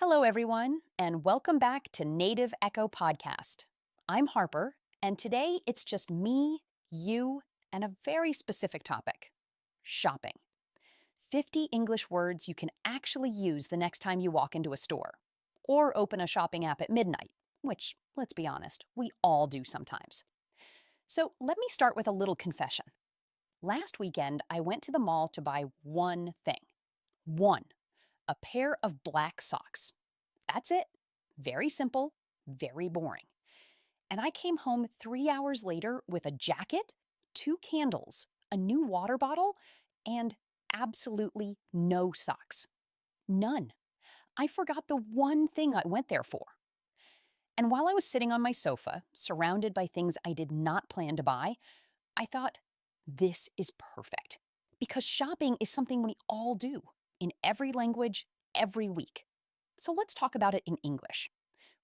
Hello, everyone, and welcome back to Native Echo Podcast. I'm Harper, and today it's just me, you, and a very specific topic: shopping. 50 English words you can actually use the next time you walk into a store or open a shopping app at midnight, which, let's be honest, we all do sometimes. So let me start with a little confession. Last weekend, I went to the mall to buy one thing. One, a pair of black socks. That's it. Very simple, very boring. And I came home 3 hours later with a jacket, two candles, a new water bottle, and absolutely no socks. None. I forgot the one thing I went there for. And while I was sitting on my sofa, surrounded by things I did not plan to buy, I thought, this is perfect. Because shopping is something we all do, in every language, every week. So let's talk about it in English.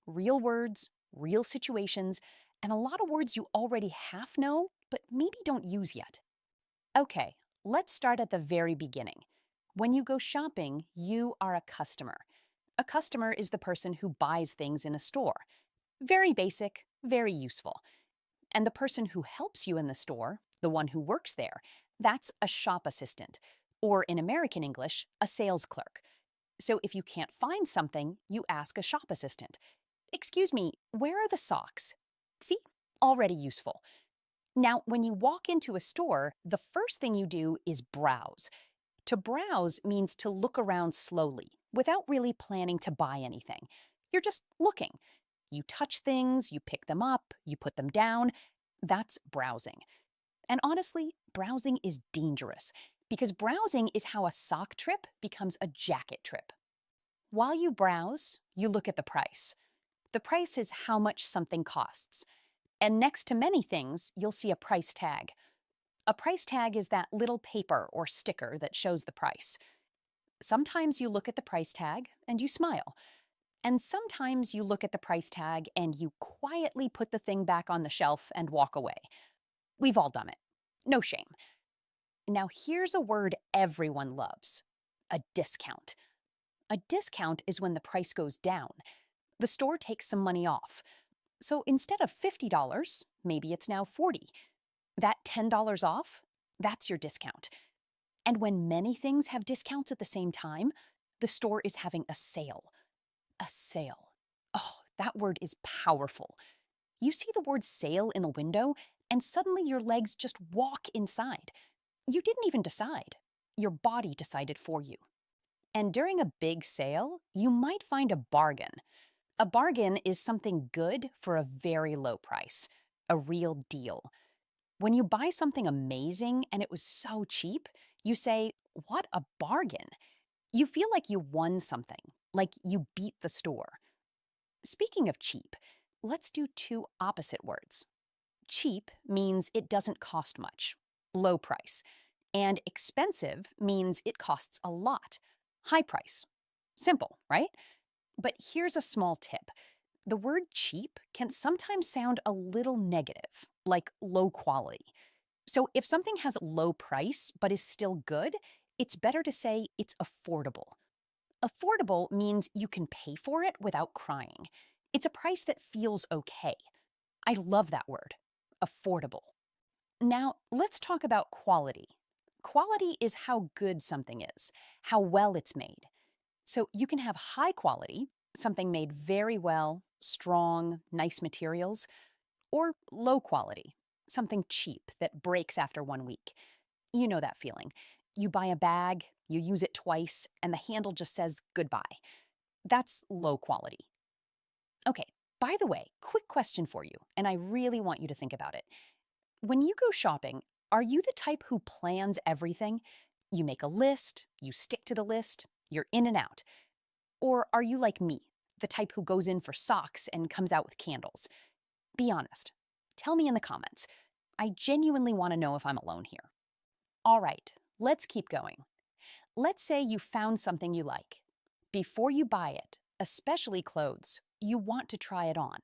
Real words, real situations, and a lot of words you already half know, but maybe don't use yet. Okay, let's start at the very beginning. When you go shopping, you are a customer. A customer is the person who buys things in a store. Very basic, very useful. And the person who helps you in the store, the one who works there, that's a shop assistant, or in American English, a sales clerk. So if you can't find something, you ask a shop assistant. Excuse me, where are the socks? See? Already useful. Now, when you walk into a store, the first thing you do is browse. To browse means to look around slowly, without really planning to buy anything. You're just looking. You touch things, you pick them up, you put them down. That's browsing. And honestly, browsing is dangerous, because browsing is how a sock trip becomes a jacket trip. While you browse, you look at the price. The price is how much something costs. And next to many things, you'll see a price tag. A price tag is that little paper or sticker that shows the price. Sometimes you look at the price tag and you smile. And sometimes you look at the price tag and you quietly put the thing back on the shelf and walk away. We've all done it. No shame. Now here's a word everyone loves: a discount. A discount is when the price goes down. The store takes some money off. So instead of $50, maybe it's now $40. That $10 off, that's your discount. And when many things have discounts at the same time, the store is having a sale. A sale. Oh, that word is powerful. You see the word sale in the window, and suddenly your legs just walk inside. You didn't even decide. Your body decided for you. And during a big sale, you might find a bargain. A bargain is something good for a very low price, a real deal. When you buy something amazing and it was so cheap, you say, "What a bargain." You feel like you won something, like you beat the store. Speaking of cheap, let's do two opposite words. Cheap means it doesn't cost much, low price. And expensive means it costs a lot, high price. Simple, right? But here's a small tip. The word cheap can sometimes sound a little negative, like low quality. So if something has low price but is still good, it's better to say it's affordable. Affordable means you can pay for it without crying. It's a price that feels okay. I love that word, affordable. Now, let's talk about quality. Quality is how good something is, how well it's made. So you can have high quality, something made very well, strong, nice materials, or low quality, something cheap that breaks after 1 week. You know that feeling. You buy a bag, you use it twice, and the handle just says goodbye. That's low quality. Okay, by the way, quick question for you, and I really want you to think about it. When you go shopping, are you the type who plans everything? You make a list, you stick to the list, you're in and out. Or are you like me, the type who goes in for socks and comes out with candles? Be honest. Tell me in the comments. I genuinely want to know if I'm alone here. All right, let's keep going. Let's say you found something you like. Before you buy it, especially clothes, you want to try it on.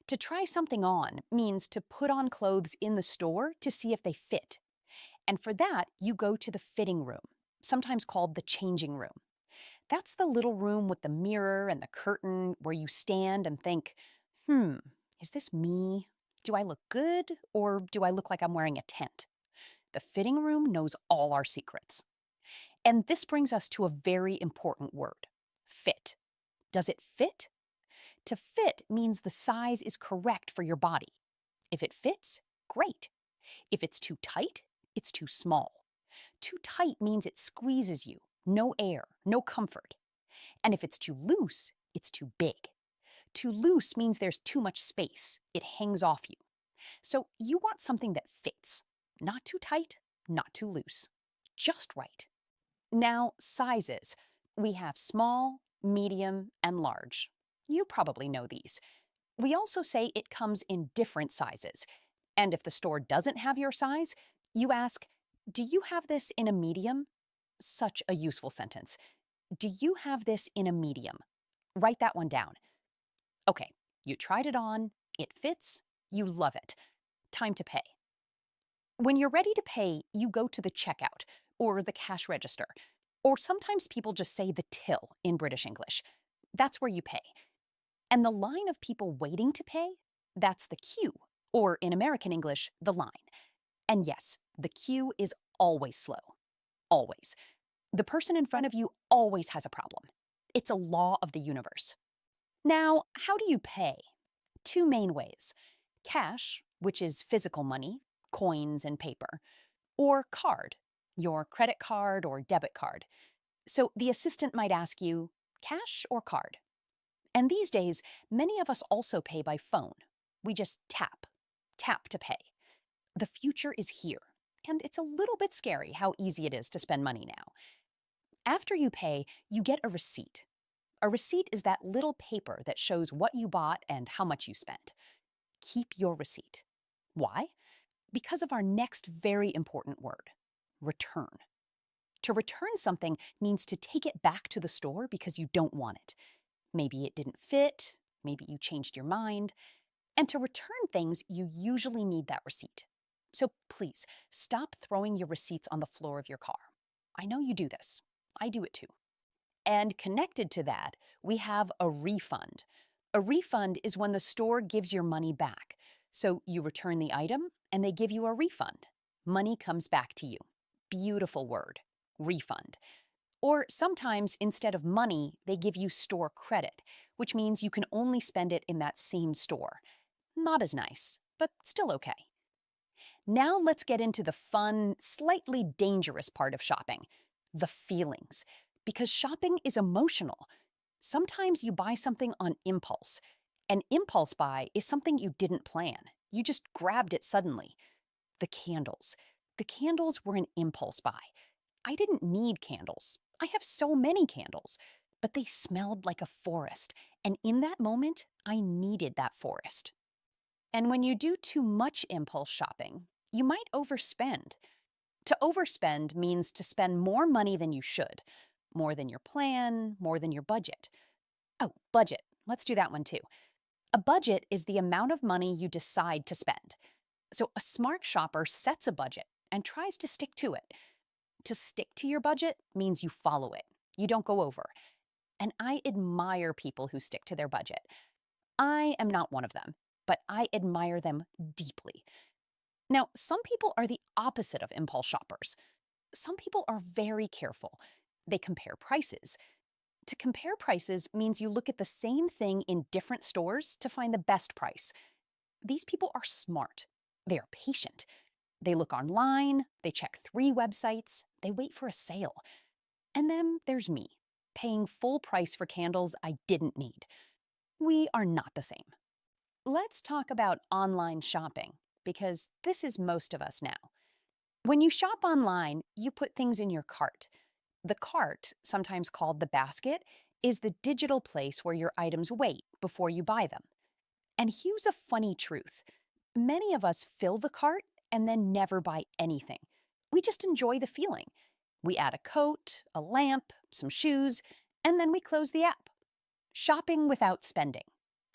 To try something on means to put on clothes in the store to see if they fit. And for that, you go to the fitting room, sometimes called the changing room. That's the little room with the mirror and the curtain where you stand and think, hmm, is this me? Do I look good or do I look like I'm wearing a tent? The fitting room knows all our secrets. And this brings us to a very important word: fit. Does it fit? To fit means the size is correct for your body. If it fits, great. If it's too tight, it's too small. Too tight means it squeezes you, no air, no comfort. And if it's too loose, it's too big. Too loose means there's too much space, it hangs off you. So you want something that fits, not too tight, not too loose, just right. Now, sizes. We have small, medium, and large. You probably know these. We also say it comes in different sizes. And if the store doesn't have your size, you ask, do you have this in a medium? Such a useful sentence. Do you have this in a medium? Write that one down. Okay, you tried it on, it fits, you love it. Time to pay. When you're ready to pay, you go to the checkout or the cash register, or sometimes people just say the till in British English. That's where you pay. And the line of people waiting to pay, that's the queue, or in American English, the line. And yes, the queue is always slow. Always. The person in front of you always has a problem. It's a law of the universe. Now, how do you pay? Two main ways: cash, which is physical money, coins and paper, or card, your credit card or debit card. So the assistant might ask you, cash or card? And these days, many of us also pay by phone. We just tap to pay. The future is here, and it's a little bit scary how easy it is to spend money now. After you pay, you get a receipt. A receipt is that little paper that shows what you bought and how much you spent. Keep your receipt. Why? Because of our next very important word: return. To return something means to take it back to the store because you don't want it. Maybe it didn't fit, maybe you changed your mind. And to return things, you usually need that receipt. So please, stop throwing your receipts on the floor of your car. I know you do this. I do it too. And connected to that, we have a refund. A refund is when the store gives your money back. So you return the item and they give you a refund. Money comes back to you. Beautiful word, refund. Or sometimes instead of money, they give you store credit, which means you can only spend it in that same store. Not as nice, but still okay. Now let's get into the fun, slightly dangerous part of shopping: the feelings. Because shopping is emotional. Sometimes you buy something on impulse. An impulse buy is something you didn't plan. You just grabbed it suddenly. The candles. The candles were an impulse buy. I didn't need candles. I have so many candles. But they smelled like a forest. And in that moment, I needed that forest. And when you do too much impulse shopping, you might overspend. To overspend means to spend more money than you should. More than your plan, more than your budget. Oh, budget. Let's do that one too. A budget is the amount of money you decide to spend. So a smart shopper sets a budget and tries to stick to it. To stick to your budget means you follow it. You don't go over. And I admire people who stick to their budget. I am not one of them, but I admire them deeply. Now, some people are the opposite of impulse shoppers. Some people are very careful. They compare prices. To compare prices means you look at the same thing in different stores to find the best price. These people are smart. They are patient. They look online, they check 3 websites, they wait for a sale. And then there's me, paying full price for candles I didn't need. We are not the same. Let's talk about online shopping, because this is most of us now. When you shop online, you put things in your cart. The cart, sometimes called the basket, is the digital place where your items wait before you buy them. And here's a funny truth. Many of us fill the cart and then never buy anything. We just enjoy the feeling. We add a coat, a lamp, some shoes, and then we close the app. Shopping without spending.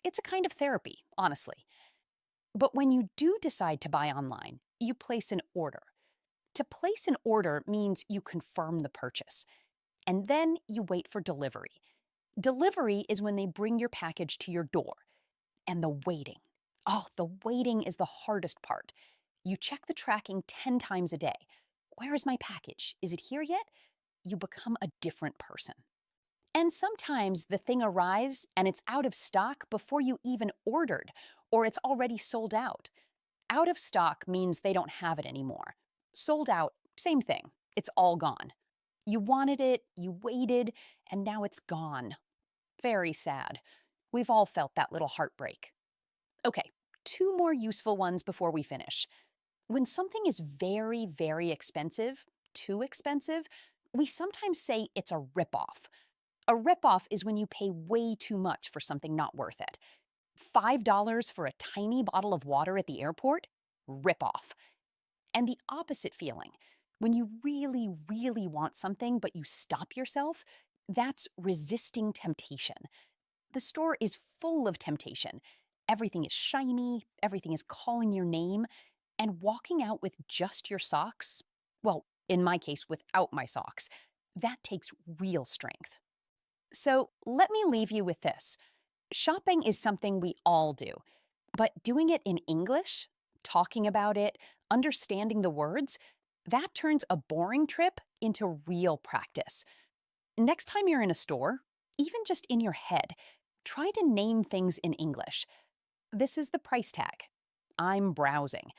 It's a kind of therapy, honestly. But when you do decide to buy online, you place an order. To place an order means you confirm the purchase. and then you wait for delivery. Delivery is when they bring your package to your door. And the waiting. Oh, the waiting is the hardest part. You check the tracking 10 times a day. Where is my package? Is it here yet? You become a different person. And sometimes the thing arrives and it's out of stock before you even ordered, or it's already sold out. Out of stock means they don't have it anymore. Sold out, same thing. It's all gone. You wanted it, you waited, and now it's gone. Very sad. We've all felt that little heartbreak. Okay, 2 more useful ones before we finish. When something is very, very expensive, too expensive, we sometimes say it's a ripoff. A ripoff is when you pay way too much for something not worth it. $5 for a tiny bottle of water at the airport? Ripoff. And the opposite feeling, when you really, really want something but you stop yourself, that's resisting temptation. The store is full of temptation. Everything is shiny, everything is calling your name, and walking out with just your socks, well, in my case, without my socks, that takes real strength. So let me leave you with this. Shopping is something we all do, but doing it in English, talking about it, understanding the words, that turns a boring trip into real practice. Next time you're in a store, even just in your head, try to name things in English. This is the price tag. I'm browsing.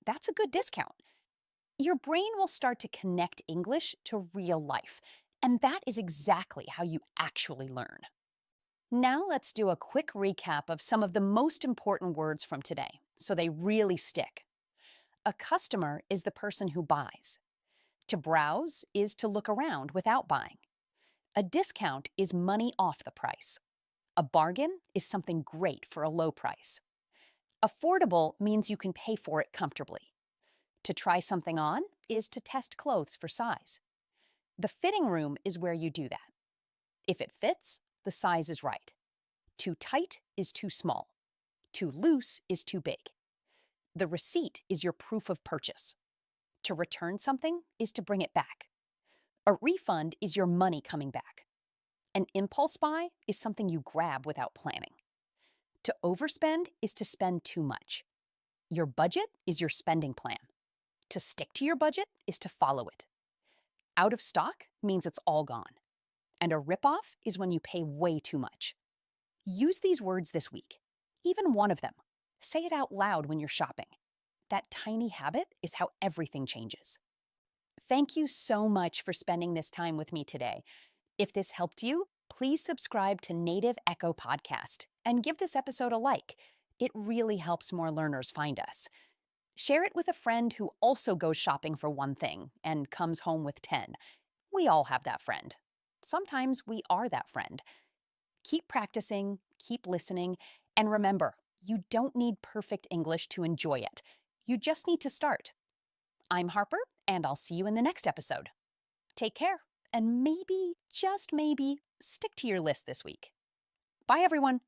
That's a good discount. Your brain will start to connect English to real life, and that is exactly how you actually learn. Now let's do a quick recap of some of the most important words from today, so they really stick. A customer is the person who buys. To browse is to look around without buying. A discount is money off the price. A bargain is something great for a low price. Affordable means you can pay for it comfortably. To try something on is to test clothes for size. The fitting room is where you do that. If it fits, the size is right. Too tight is too small. Too loose is too big. The receipt is your proof of purchase. To return something is to bring it back. A refund is your money coming back. An impulse buy is something you grab without planning. To overspend is to spend too much. Your budget is your spending plan. To stick to your budget is to follow it. Out of stock means it's all gone. And a ripoff is when you pay way too much. Use these words this week, even one of them. Say it out loud when you're shopping. That tiny habit is how everything changes. Thank you so much for spending this time with me today. If this helped you, please subscribe to Native Echo Podcast and give this episode a like. It really helps more learners find us. Share it with a friend who also goes shopping for one thing and comes home with 10. We all have that friend. Sometimes we are that friend. Keep practicing, keep listening, and remember, you don't need perfect English to enjoy it. You just need to start. I'm Harper, and I'll see you in the next episode. Take care, and maybe, just maybe, stick to your list this week. Bye, everyone.